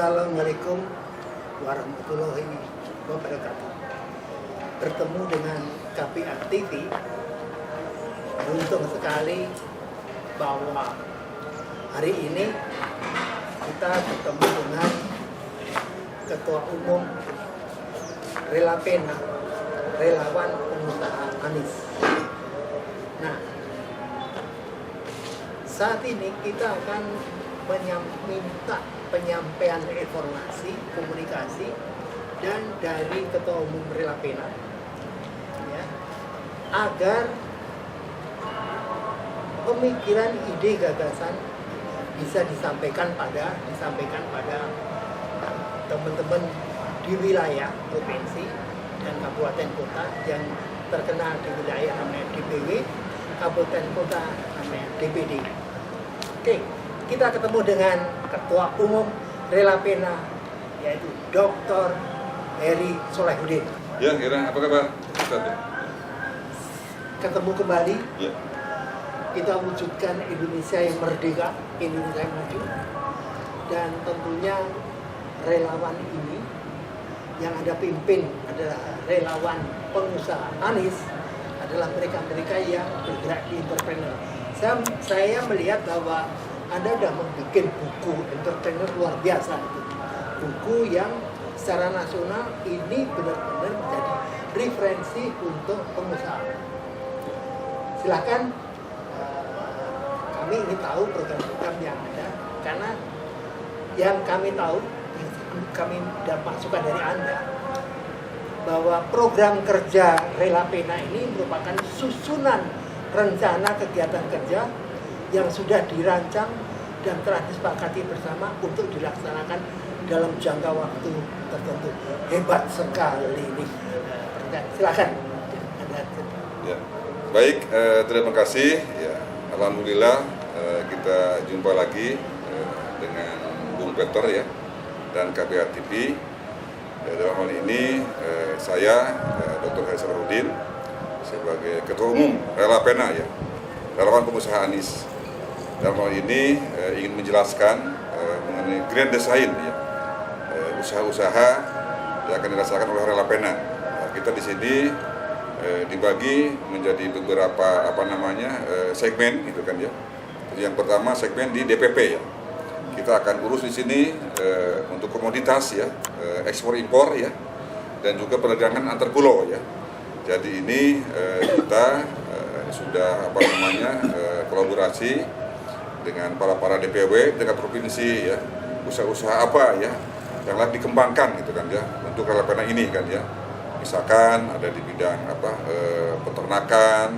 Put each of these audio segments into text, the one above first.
Assalamualaikum warahmatullahi wabarakatuh. Bertemu dengan KPA TV. Beruntung sekali bahwa hari ini kita bertemu dengan Ketua Umum Relapena, relawan pengusaha Anies. Nah, saat ini kita akan minta penyampaian informasi, komunikasi dan dari Ketua Umum Relapena ya, agar pemikiran, ide, gagasan bisa disampaikan pada teman-teman di wilayah provinsi dan kabupaten kota yang terkenal di wilayah namanya DPW, kabupaten kota namanya DPD. Oke, kita ketemu dengan Ketua Umum Relapena, yaitu Dr. Heri Solahuddin. Ya, Kira, apa kabar? Ketemu kembali. Ya. Kita wujudkan Indonesia yang merdeka, Indonesia yang maju. Dan tentunya relawan ini yang Anda pimpin adalah relawan pengusaha Anies, adalah mereka-mereka yang bergerak di entrepreneur. Saya melihat bahwa Anda sudah membuat buku entrepreneur luar biasa itu. Buku yang secara nasional ini benar-benar menjadi referensi untuk pengusaha. Silakan, kami ingin tahu program-program yang ada, karena yang kami tahu, yang kami masukkan dari Anda, bahwa program kerja Relapena ini merupakan susunan rencana kegiatan kerja yang sudah dirancang dan telah disepakati bersama untuk dilaksanakan dalam jangka waktu tertentu. Hebat sekali ini. Silakan. Ya. Baik, terima kasih. Ya, alhamdulillah kita jumpa lagi dengan Bung Peter ya dan KPA TV. Dalam hal ini saya Dr. Heri Solahuddin sebagai Ketua Umum Relapena ya, relawan pengusaha Anies. Dalam hal ini ingin menjelaskan mengenai grand design ya, usaha-usaha yang akan dirasakan oleh Relapena. Nah, kita di sini dibagi menjadi beberapa segmen gitu kan ya. Yang pertama segmen di DPP ya. Kita akan urus di sini untuk komoditas ya, ekspor impor ya, dan juga perdagangan antar pulau ya. Jadi ini kita sudah kolaborasi dengan para DPW dengan provinsi ya, usaha-usaha apa ya yang lagi dikembangkan gitu kan ya untuk Relapena ini kan ya. Misalkan ada di bidang peternakan,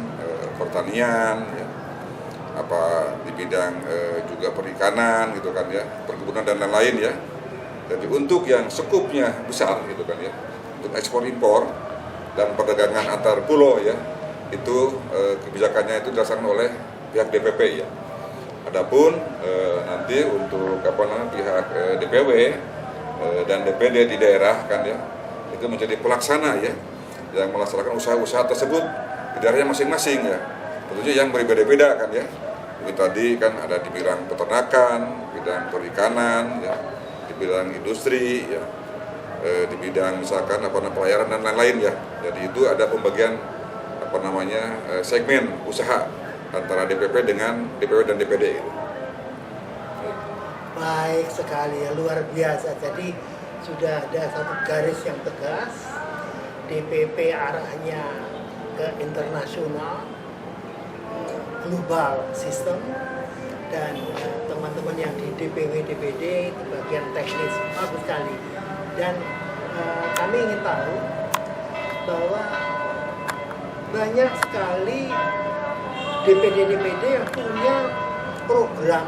pertanian ya, di bidang juga perikanan gitu kan ya, perkebunan dan lain-lain ya. Jadi untuk yang skupnya besar gitu kan ya, untuk ekspor impor dan perdagangan antar pulau ya, itu kebijakannya itu dirasakan oleh pihak DPP ya. Adapun nanti untuk pihak DPW dan DPD di daerah kan ya, itu menjadi pelaksana ya, yang melaksanakan usaha-usaha tersebut di daerahnya masing-masing ya. Tentunya yang berbeda-beda kan ya. Itu tadi kan ada di bidang peternakan, bidang perikanan ya, di bidang industri ya, di bidang misalkan pelayaran dan lain-lain ya. Jadi itu ada pembagian segmen usaha antara DPP dengan DPW dan DPD gitu. Baik sekali ya, luar biasa. Jadi sudah ada satu garis yang tegas, DPP arahnya ke internasional, global system, dan teman-teman yang di DPW, DPD di bagian teknis bagus sekali. Dan kami ingin tahu bahwa banyak sekali DPD yang punya program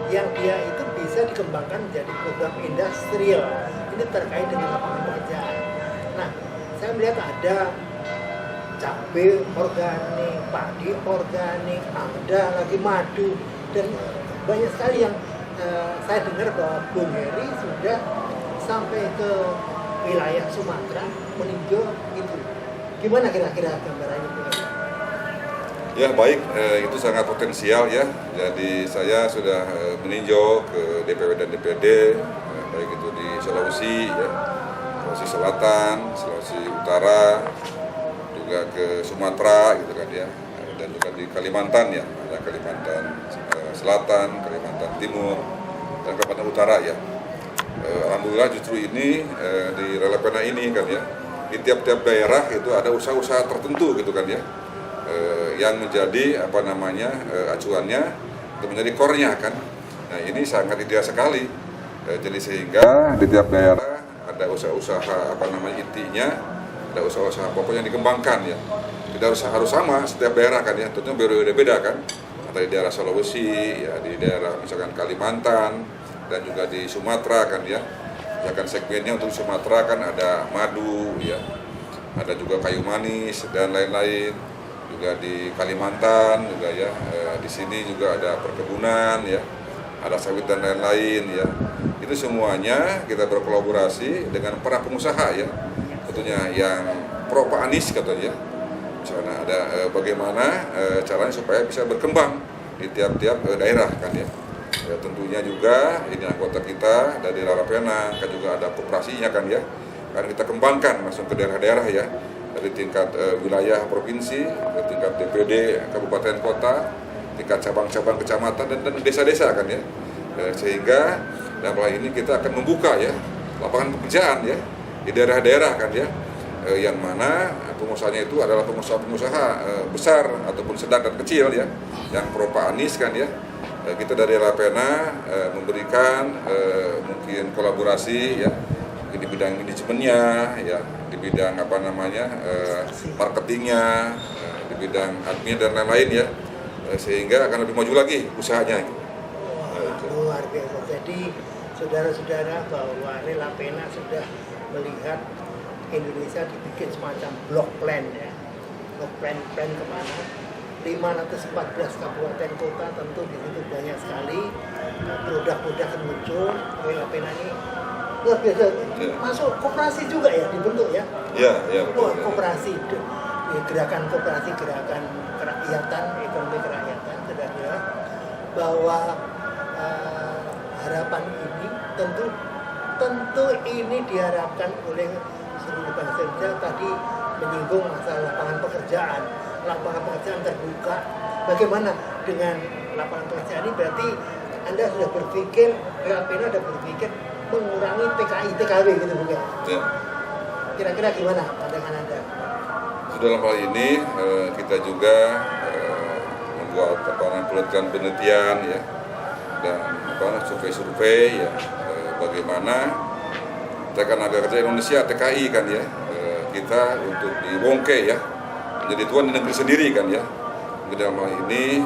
yang dia itu bisa dikembangkan menjadi program industrial. Ini terkait dengan lapangan pekerjaan. Nah, saya melihat ada cabai organik, padi organik, ada lagi madu, dan banyak sekali yang saya dengar bahwa Bung Heri sudah sampai ke wilayah Sumatera meninjau itu. Gimana kira-kira gambarannya? Ya baik, itu sangat potensial ya. Jadi saya sudah meninjau ke DPW dan DPD, baik itu Sulawesi, ya, Sulawesi Selatan, Sulawesi Utara, juga ke Sumatera gitu kan ya, dan juga di Kalimantan ya, ada Kalimantan Selatan, Kalimantan Timur, dan Kalimantan Utara ya. Alhamdulillah justru ini di Relepena ini kan ya, di tiap-tiap daerah itu ada usaha-usaha tertentu gitu kan ya, yang menjadi acuannya untuk menjadi core-nya kan. Nah ini sangat ideal sekali. Jadi sehingga di tiap daerah ada usaha-usaha intinya, ada usaha-usaha pokoknya dikembangkan ya. Tidak harus sama setiap daerah kan ya, tentunya berbeda-beda kan. Ada di daerah Sulawesi, ya di daerah misalkan Kalimantan, dan juga di Sumatera kan ya. Misalkan segmennya untuk Sumatera kan ada madu ya, ada juga kayu manis dan lain-lain. Juga di Kalimantan juga ya, di sini juga ada perkebunan ya, ada sawit dan lain-lain ya. Itu semuanya kita berkolaborasi dengan para pengusaha ya, tentunya yang pro Pak Anies katanya. Misalnya ada bagaimana caranya supaya bisa berkembang di tiap-tiap daerah kan ya. Tentunya juga ini anggota kita dari Relepena kan juga ada koperasinya kan ya, kan kita kembangkan langsung ke daerah-daerah ya, dari tingkat wilayah provinsi, ke tingkat DPD kabupaten kota, tingkat cabang-cabang kecamatan dan desa-desa kan ya. Sehingga dalam hal ini kita akan membuka ya lapangan pekerjaan ya di daerah-daerah kan ya, yang mana pengusahanya itu adalah pengusaha-pengusaha besar ataupun sedang dan kecil ya, yang pro Pak Anies kan ya. Kita dari Relepena memberikan mungkin kolaborasi ya, di bidang manajemennya ya, di bidang marketingnya, di bidang admin dan lain-lain ya, sehingga akan lebih maju lagi usahanya. Wah, luar biasa. Jadi saudara-saudara bahwa Relepena sudah melihat Indonesia dibikin semacam block plan ya, block plan kemana? 514 kabupaten kota, tentu di situ banyak sekali produk-produk yang muncul. Relepena ini luar biasa. Masuk koperasi juga ya, dibentuk ya? Iya, betul. Koperasi, gerakan koperasi, gerakan kerakyatan, ekonomi kerakyatan, saudara, bahwa harapan ini tentu ini diharapkan oleh seluruh bangsa Indonesia. Tadi menyinggung masalah lapangan pekerjaan terbuka. Bagaimana dengan lapangan pekerjaan ini? Berarti Anda sudah berpikir, Relepena sudah berpikir mengurangi TKI, TKW gitu bukan? Ya. Kira-kira gimana pandangan Anda? Dalam hal ini kita juga membuat penelitian ya, dan survei-survei ya, bagaimana tenaga kerja Indonesia TKI kan ya, kita untuk diwongke ya, menjadi tuan di negeri sendiri kan ya. Dalam hal ini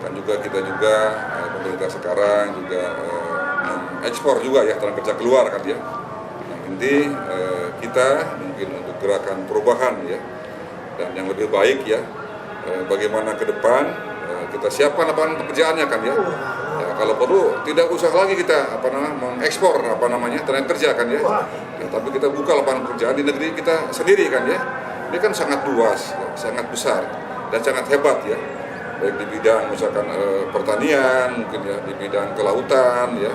kan juga kita juga pemerintah sekarang juga ekspor juga ya tenaga kerja keluar kan ya. Nah, inti kita mungkin untuk gerakan perubahan ya, dan yang lebih baik ya, bagaimana ke depan kita siapkan lapangan pekerjaannya kan ya. Ya kalau perlu tidak usah lagi kita mengekspor tenaga kerja kan ya. Ya, tapi kita buka lapangan pekerjaan di negeri kita sendiri kan ya. Ini kan sangat luas, ya, sangat besar dan sangat hebat ya. Baik di bidang misalkan pertanian, mungkin ya di bidang kelautan ya,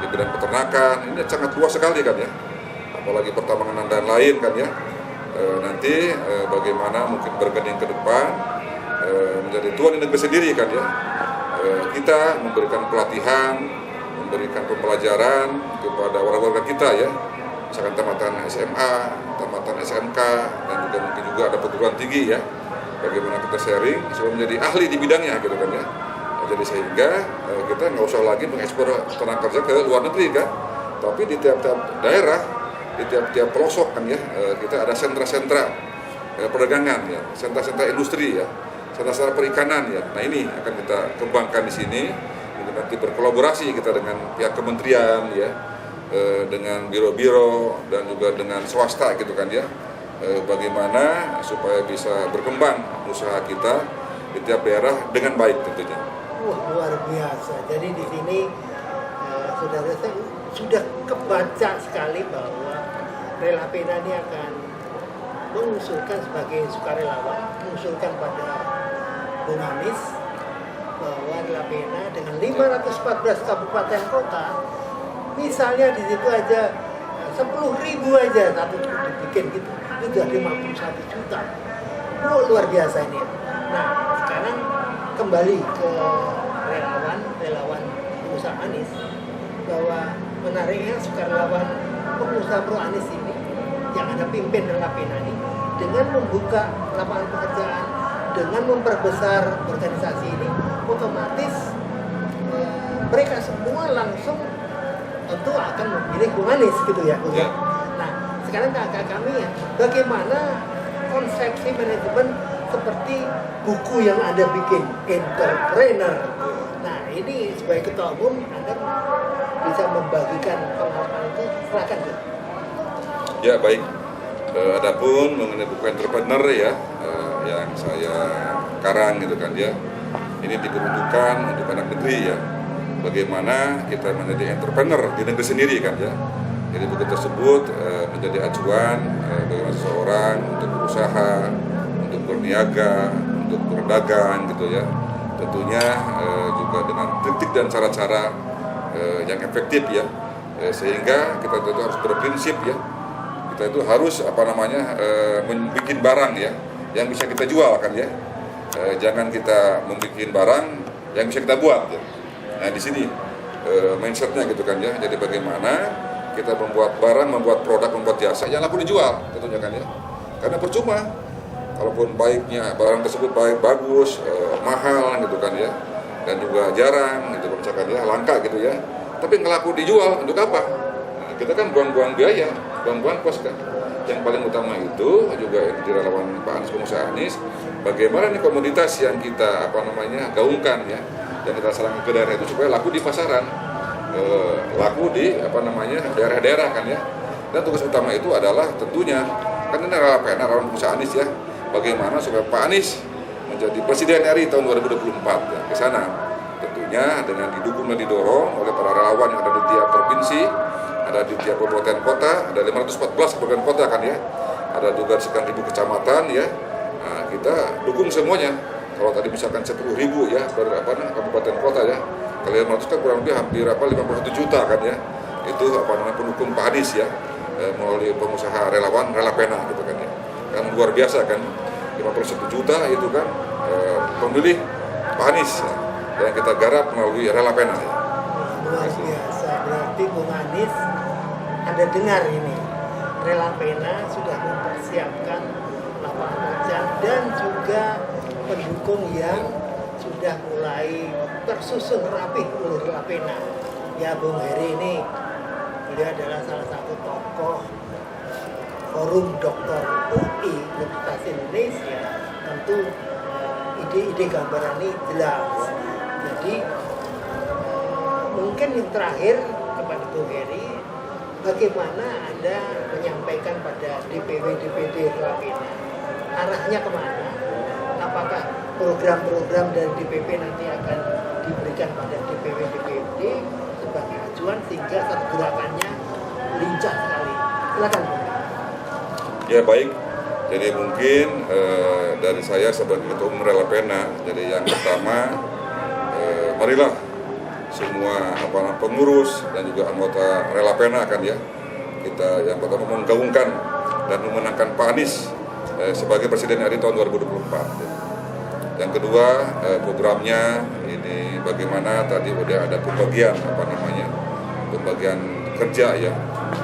di bidang peternakan, ini sangat luas sekali kan ya. Apalagi pertambangan dan lain kan ya. Nanti bagaimana mungkin bergening ke depan menjadi tuan di negeri sendiri kan ya. Kita memberikan pelatihan, memberikan pembelajaran kepada warga-warga kita ya. Misalkan tamatan SMA, tamatan SMK, dan juga mungkin juga ada perguruan tinggi ya. Bagaimana kita sharing supaya menjadi ahli di bidangnya gitu kan ya. Nah, jadi sehingga kita nggak usah lagi mengekspor tenaga kerja ke luar negeri kan. Tapi di tiap-tiap daerah, di tiap-tiap pelosok kan ya, kita ada sentra-sentra perdagangan ya, sentra-sentra industri ya, sentra-sentra perikanan ya. Nah ini akan kita kembangkan di sini. Mungkin nanti berkolaborasi kita dengan pihak kementerian ya, dengan biro-biro dan juga dengan swasta gitu kan ya, bagaimana supaya bisa berkembang usaha kita di tiap daerah dengan baik tentunya. Wah, luar biasa. Jadi di sini saudara saya sudah kebaca sekali bahwa Relepena ini akan mengusulkan sebagai sukarelawan, mengusulkan pada Bung Anies bahwa Relepena dengan 514 kabupaten kota Misalnya di situ aja 10.000 aja satu dibikin gitu, itu udah 51 juta. Oh, luar biasa ini. Nah, sekarang kembali ke relawan pengusaha Anies, bahwa menariknya sukarelawan pengusaha pro Anies ini yang ada pimpin Relapena ini dengan membuka lapangan pekerjaan, dengan memperbesar organisasi ini, otomatis mereka semua langsung tentu akan memilih Bung Anies gitu ya. Ya. Nah, sekarang kakak kami ya, bagaimana konsepsi manajemen seperti buku yang Anda bikin, Entrepreneur. Nah, ini sebagai ketua umum Anda bisa membagikan pengalaman itu, silakan Bung. Ya baik. Adapun mengenai buku Entrepreneur ya, yang saya karang gitu kan ya, ini diperuntukkan untuk anak negeri ya. Bagaimana kita menjadi entrepreneur di negeri sendiri kan ya. Jadi buku tersebut menjadi acuan bagaimana seseorang untuk berusaha, untuk berniaga, untuk berdagang gitu ya. Tentunya juga dengan trik dan cara-cara yang efektif ya, sehingga kita tentu harus berprinsip ya. Kita itu harus membuat barang ya yang bisa kita jual kan ya. Jangan kita membuat barang yang bisa kita buat ya. Nah di sini mindsetnya gitu kan ya. Jadi bagaimana kita membuat barang, membuat produk, membuat jasa yang laku dijual tentunya kan ya. Karena percuma kalaupun baiknya barang tersebut bagus, mahal gitu kan ya, dan juga jarang gitu misalkan ya, langka gitu ya. Tapi nggak laku dijual untuk apa? Nah, kita kan buang-buang biaya, buang-buang kos kan. Yang paling utama itu juga di relawan Pak Anies, pengusaha Anies, bagaimana nih komoditas yang kita gaungkan ya, dan kita serahkan ke daerah itu supaya laku di pasaran, laku di daerah-daerah kan ya. Dan tugas utama itu adalah tentunya kan ini relawan pengusaha Anies ya, bagaimana supaya Pak Anies menjadi Presiden RI tahun 2024 ya, ke sana. Tentunya dengan didukung dan didorong oleh para relawan yang ada di tiap provinsi, ada di tiap kabupaten kota, ada 514 kabupaten kota kan ya, ada juga sekian ribu kecamatan ya. Nah, kita dukung semuanya. Kalau tadi misalkan 10.000 ya kabupaten kota ya, kali 500 kan kurang lebih hampir 51 juta kan ya. Itu pendukung Pak Anies ya, melalui pengusaha relawan Relapena gitu kan ya. Yang luar biasa kan, 51 juta itu kan pemilih Pak Anies ya, yang kita garap melalui Relapena ya. Luar biasa, berarti Bung Anies Anda dengar ini, Relapena sudah mempersiapkan lapangan pekerjaan dan juga pendukung yang sudah mulai tersusun rapi oleh Relapena. Ya Bung Heri ini, beliau adalah salah satu tokoh Forum Doktor UI Universitas Indonesia. Tentu ide-ide gambaran ini jelas. Jadi mungkin yang terakhir kepada Bung Heri, bagaimana Anda menyampaikan pada DPW-DPD Relapena, arahnya kemana? Apakah program-program dari DPP nanti akan diberikan pada DPW-DPD sebagai acuan sehingga pergerakannya lincah sekali? Silakan Bung. Ya baik, jadi mungkin dari saya sebagai Ketua Umum Relapena, jadi yang pertama marilah semua pengurus dan juga anggota Relapena kan ya, kita yang pertama menggaungkan dan memenangkan Pak Anies sebagai Presiden RI tahun 2024. Yang kedua programnya ini bagaimana tadi udah ada pembagian pembagian kerja ya,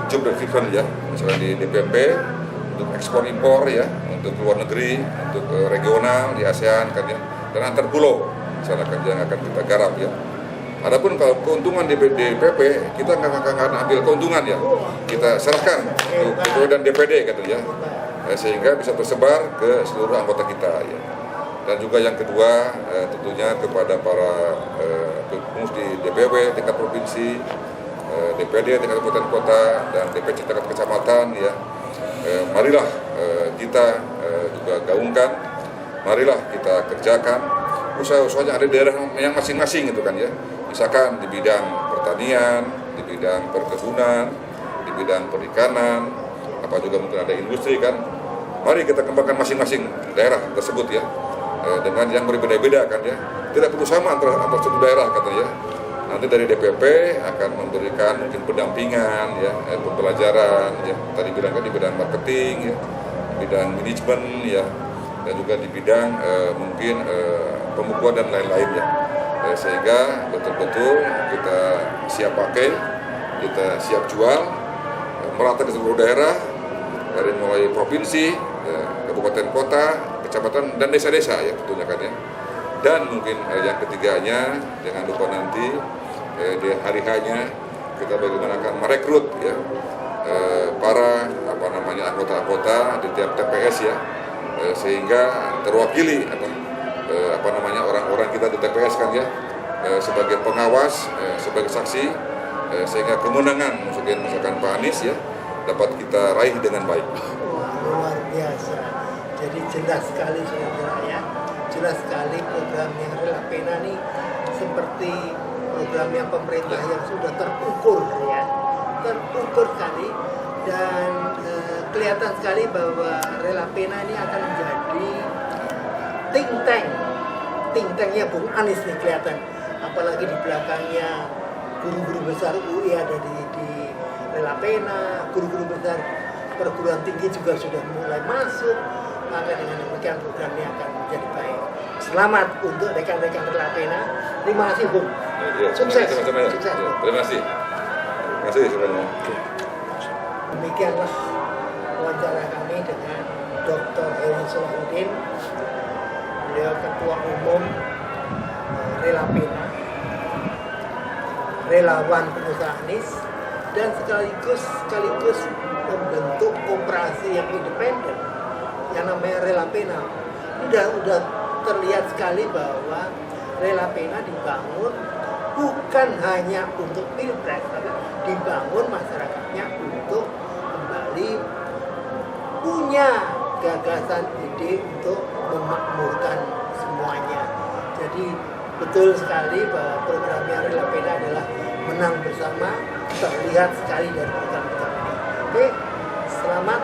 job driven ya, misalnya di DPP untuk ekspor impor ya, untuk luar negeri, untuk regional di ASEAN kan ya, dan antar pulau misalnya kan yang akan kita garap ya. Adapun kalau keuntungan di DPP kita nggak akan ambil keuntungan ya, kita serahkan untuk DPW dan DPD gitu ya, sehingga bisa tersebar ke seluruh anggota kita ya. Dan juga yang kedua tentunya kepada para pengurus di DPW tingkat provinsi, DPD tingkat kabupaten kota, dan DPC tingkat kecamatan ya, marilah kita juga gaungkan, marilah kita kerjakan usaha-usahanya ada di daerah yang masing-masing gitu kan ya. Misalkan di bidang pertanian, di bidang perkebunan, di bidang perikanan, apa juga mungkin ada industri kan. Mari kita kembangkan masing-masing daerah tersebut ya, dengan yang berbeda-beda kan ya. Tidak perlu sama antara satu daerah katanya ya. Nanti dari DPP akan memberikan mungkin pendampingan, ya, pembelajaran, ya, tadi bilang kan di bidang marketing, ya, bidang manajemen, ya, dan juga di bidang mungkin pembukuan dan lain-lain, ya. Sehingga betul-betul kita siap pakai, kita siap jual, merata ke seluruh daerah, dari mulai provinsi, kabupaten kota, kecamatan, dan desa-desa, ya, tentunya kan, ya. Dan mungkin yang ketiganya, jangan lupa nanti di hari hanya kita bagaimana akan merekrut, ya, para anggota-anggota di tiap TPS, ya, sehingga terwakili orang-orang kita di TPS kan, ya, sebagai pengawas, sebagai saksi, sehingga kemenangan misalkan Pak Anies, ya, dapat kita raih dengan baik. Wah, luar biasa. Jadi jelas sekali saudara, ya, jelas sekali program yang Relapena ini seperti programnya pemerintah yang sudah terukur, ya, terukur sekali, dan kelihatan sekali bahwa Relapena ini akan menjadi think tanknya Bung Anies nih kelihatan, apalagi di belakangnya guru-guru besar UI ada di Relapena, guru-guru besar perguruan tinggi juga sudah mulai masuk, maka dengan demikian programnya akan menjadi baik. Selamat untuk rekan-rekan Relapena. Terima kasih, Bung. Ya, Sukses. Sama-sama, ya. Sukses. Ya, terima kasih. Terima kasih sebenarnya. Demikianlah wawancara kami dengan Dr. Heri Solahuddin, beliau Ketua Umum Relapena, relawan pengusaha Anies, dan sekaligus membentuk koperasi yang independen yang namanya Relapena. Udah terlihat sekali bahwa Relapena dibangun bukan hanya untuk pilpres, tapi dibangun masyarakatnya untuk kembali punya gagasan ide untuk memakmurkan semuanya. Jadi betul sekali bahwa programnya Relapena adalah menang bersama, terlihat sekali dari program-program ini. Oke, selamat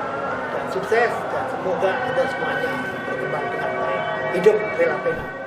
dan sukses, dan semoga Anda semuanya berkembang dengan baik. Hidup Relapena.